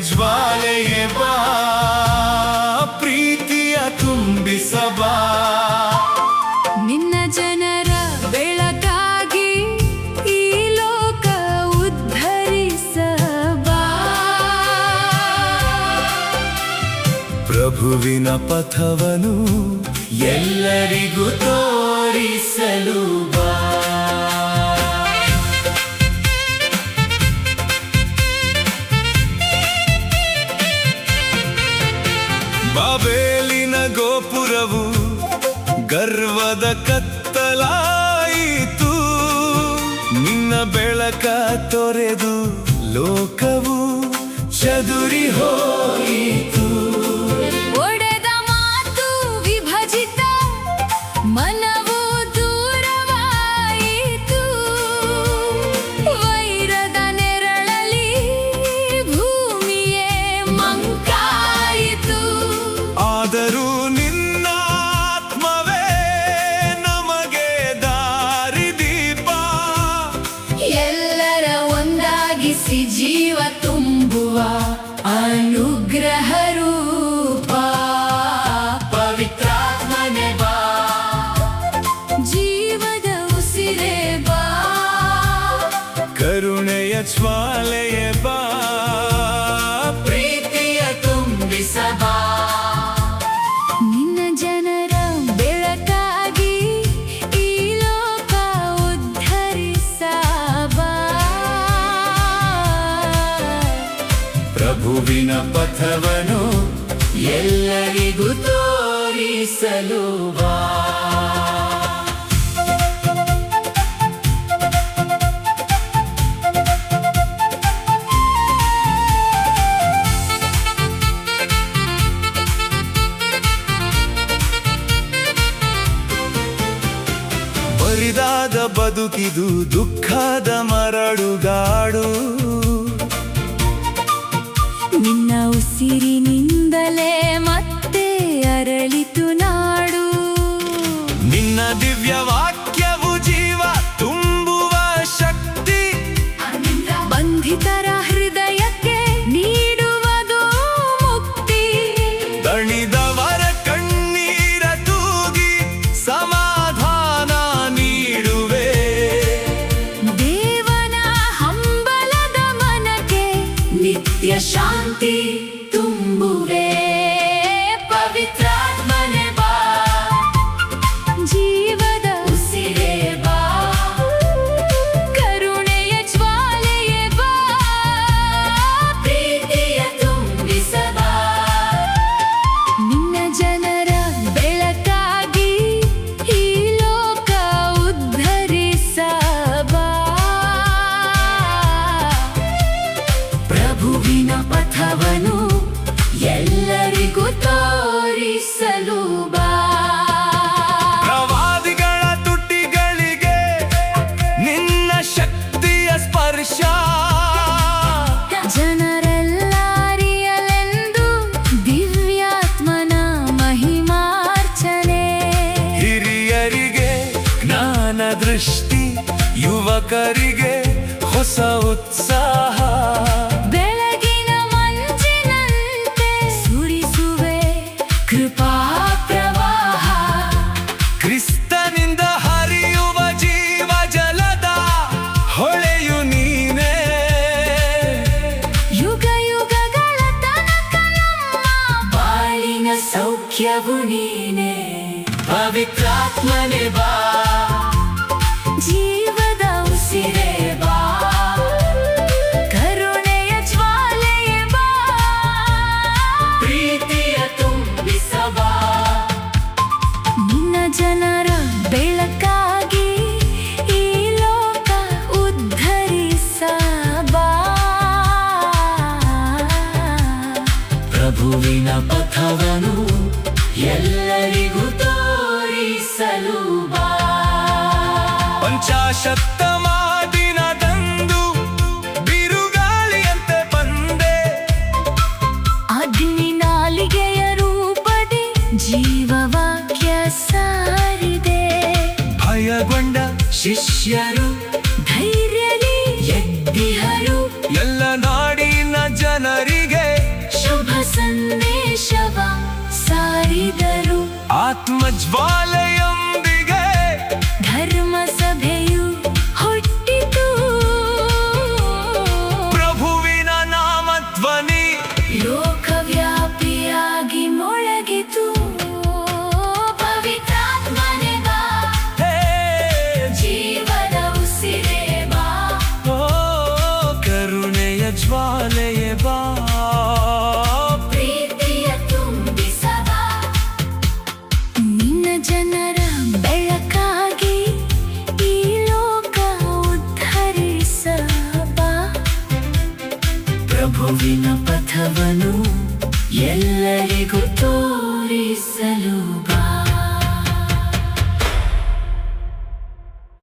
ಜ್ವಾಲೆಯೇ ಬಾ, ಪ್ರೀತಿಯ ತುಂಬಿಸಬಾ. ನಿನ್ನ ಜನರ ಬೆಳಕಾಗಿ ಈ ಲೋಕ ಉದ್ಧರಿಸಬಾ. ಪ್ರಭುವಿನ ಪಥವನ್ನು ಎಲ್ಲರಿಗೂ ತೋರಿಸಲು ಬಾ. ಬಾಬೇಲಿನ ಗೋಪುರವು ಗರ್ವದ ಕತ್ತಲಾಯಿತು, ನಿನ್ನ ಬೆಳಕ ತೊರೆದು ಲೋಕವು ಚದುರಿ ಹೋಯಿತು. ಒಡೆದ ಮಾತು ವಿಭಜಿತ, ಮನವು ದೂರವಾಯಿತು. ವೈರದ ನೆರಳಲ್ಲಿ ಭೂಮಿಯೇ ಮಂಕಾಯಿತು. ಆದರೂ ನಿನ್ನ ಆತ್ಮವೇ ನಮಗೆ ದಾರಿದೀಪ, ಎಲ್ಲರ ಒಂದಾಗಿಸಿ ಜೀವ ತುಂಬುವ ಅನುಗ್ರಹ ರೂಪ. ಪವಿತ್ರಾತ್ಮನೇ ಬಾ, ಜೀವದ ಉಸಿರೇ ಬಾ, ಕರುಣೆಯ ಜ್ವಾಲೆಯೇ ಬಾ, ಪ್ರೀತಿಯ ತುಂಬಿಸಬಾ. ನಿನ್ನ ಜನರ ಬೆಳಕಾಗಿ ಈ ಲೋಕ ಉದ್ಧರಿಸಬಾ. ಪ್ರಭುವಿನ ಪಥವನ್ನು ಎಲ್ಲರಿಗೂ ತೋರಿಸಲು ಬಾ. ಬರಿದಾದ ಬದುಕಿದು ದುಃಖದ ಮರಳುಗಾಡು, ನಿನ್ನ ಉಸಿರಿನಿಂದಲೇ ಮತ್ತೆ ಅರಳಿತು ನಾಡು. ನಿನ್ನ ದಿವ್ಯ ವಾಕ್ಯವು ಜೀವ ತುಂಬುವ ಶಕ್ತಿ, ಬಂಧಿತರ ಹೃದಯಕ್ಕೆ ನೀಡುವುದು ಮುಕ್ತಿ. ದಣಿದವರ ಕಣ್ಣೀರ ತೂಗಿ ಸಮಾಧಾನ ನೀಡುವೆ. ದೇವನ ಹಂಬಲದ ಮನಕ್ಕೆ ನಿತ್ಯ ಶಾಂತಿ ತುಂಬುವೆ. ಪವಿತ್ರಾತ್ಮನೇ ಬಾ, ಜೀವದ ಉಸಿರೇ ಬಾ, ಕರುಣೆಯ ಜ್ವಾಲೆಯೇ ಬಾ, ಪ್ರೀತಿಯ ತುಂಬಿಸಬಾ. ನಿನ್ನ ಜನರ ಬೆಳಕಾಗಿ ಈ ಲೋಕ ಉದ್ಧರಿಸಬಾ. ಪ್ರಭುವಿನ ಪಥವನ್ನು ಎಲ್ಲರಿಗೂ ತೋರಿಸಲು ಬಾ. ಪ್ರವಾದಿಗಳ ತುಟಿಗಳಿಗೆ ನಿನ್ನ ಶಕ್ತಿಯ ಸ್ಪರ್ಶ, ಜನರೆಲ್ಲ ಅರಿಯಲೆಂದು ದಿವ್ಯಾತ್ಮನ ಮಹಿಮಾರ್ಚನೆ. ಹಿರಿಯರಿಗೆ ಜ್ಞಾನ ದೃಷ್ಟಿ, ಯುವಕರಿಗೆ ಹೊಸ ಉತ್ಸಾಹ. ಬೆಳಗಿನ ಮಂಜಿನಂತೆ ಸುರಿಸುವೆ ಕೃಪಾ ಪ್ರವಾಹ. ಕ್ರಿಸ್ತನಿಂದ ಹರಿಯುವ ಜೀವ ಜಲದ ಹೊಳೆಯು ನೀನೇ. ಯುಗ ಯುಗಗಳ ತನಕ ನಮ್ಮ ಬಾಳಿನ ಸೌಖ್ಯವು ನೀನೇ. ಪವಿತ್ರಾತ್ಮನೇ ಬಾ, ಜೀವದ ಉಸಿರೇ ಬಾ, ಕರುಣೆಯ ಜ್ವಾಲೆಯೇ ಬಾ, ಪ್ರೀತಿಯ ತುಂಬಿಸಬಾ. ನಿನ್ನ ಜನರ ಬೆಳಕಾಗಿ ಈ ಲೋಕ ಉದ್ಧರಿಸಬಾ. ಪ್ರಭುವಿನ ಪಥವನ್ನು ಎಲ್ಲರಿಗೂ ತೋರಿಸಲು ಬಾ. ಪಂಚಾಶತ್ತಮ ದಿನದಂದು ಬಿರುಗಾಳಿಯಂತೆ ಬಂದೆ, ಅಗ್ನಿ ನಾಲಿಗೆಯ ರೂಪದಿ ಜೀವವಾಕ್ಯ ಸಾರಿದೆ. ಭಯಗೊಂಡ ಶಿಷ್ಯರು ಧೈರ್ಯದಿ ಎದ್ದಿಹರು, ಎಲ್ಲ ನಾಡಿನ ಜನರಿಗೆ ಆತ್ಮಜ್ವಾಲೆಯೊಂದಿಗೆ ಧರ್ಮ ಸಭೆಯು ಹುಟ್ಟಿತು. ಪ್ರಭುವಿನ ನಾಮಧ್ವನಿ ಲೋಕವ್ಯಾಪಿಯಾಗಿ ಮೊಳಗಿತು. ಪವಿತ್ರಾತ್ಮನೇ ಬಾ, ಹೇ ಜೀವದ ಉಸಿರೇ ಬಾ, ಓ ಕರುಣೆಯ ಜ್ವಾಲೆಯೇ ಬಾ, ಪ್ರೀತಿಯ ತುಂಬಿಸಬ. ನಿನ್ನ ಜನರ ಬೆಳಕಾಗಿ ಈ ಲೋಕ ಉದ್ಧರಿಸಬ. ಪ್ರಭುವಿನ ಪಥವನ್ನು ಎಲ್ಲರಿಗೂ ತೋರಿಸಲು